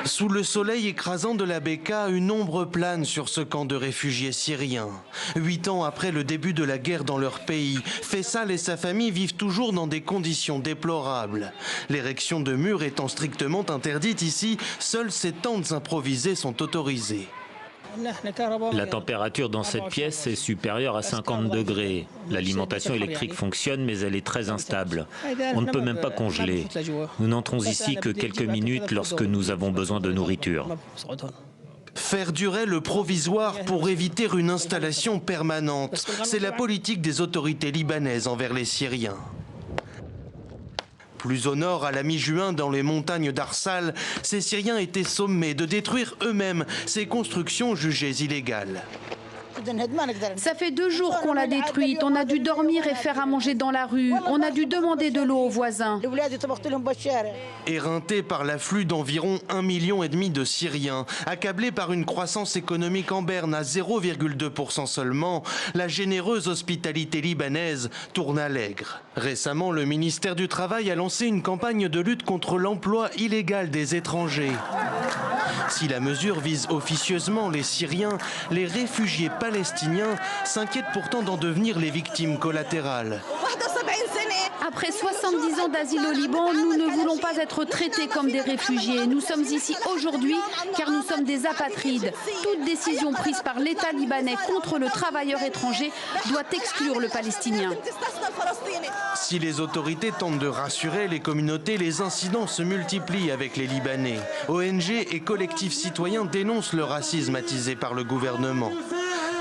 Sous le soleil écrasant de la Bekaa, une ombre plane sur ce camp de réfugiés syriens. 8 ans après le début de la guerre dans leur pays, Faisal et sa famille vivent toujours dans des conditions déplorables. L'érection de murs étant strictement interdite ici, seules ces tentes improvisées sont autorisées. La température dans cette pièce est supérieure à 50 degrés. L'alimentation électrique fonctionne, mais elle est très instable. On ne peut même pas congeler. Nous n'entrons ici que quelques minutes lorsque nous avons besoin de nourriture. Faire durer le provisoire pour éviter une installation permanente, c'est la politique des autorités libanaises envers les Syriens. Plus au nord, à la mi-juin, dans les montagnes d'Arsal, ces Syriens étaient sommés de détruire eux-mêmes ces constructions jugées illégales. Ça fait 2 jours qu'on l'a détruite. On a dû dormir et faire à manger dans la rue. On a dû demander de l'eau aux voisins. Éreintés par l'afflux d'environ 1,5 million de Syriens, accablés par une croissance économique en berne à 0,2% seulement, la généreuse hospitalité libanaise tourne à l'aigre. Récemment, le ministère du Travail a lancé une campagne de lutte contre l'emploi illégal des étrangers. Si la mesure vise officieusement les Syriens, les réfugiés palestiniens s'inquiètent pourtant d'en devenir les victimes collatérales. Après 70 ans d'asile au Liban, nous ne voulons pas être traités comme des réfugiés. Nous sommes ici aujourd'hui car nous sommes des apatrides. Toute décision prise par l'État libanais contre le travailleur étranger doit exclure le Palestinien. Si les autorités tentent de rassurer les communautés, les incidents se multiplient avec les Libanais. ONG et collectifs citoyens dénoncent le racisme attisé par le gouvernement.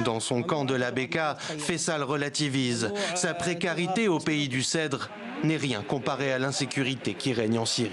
Dans son camp de la Bekaa, Faisal relativise. Sa précarité au pays du Cèdre n'est rien comparé à l'insécurité qui règne en Syrie.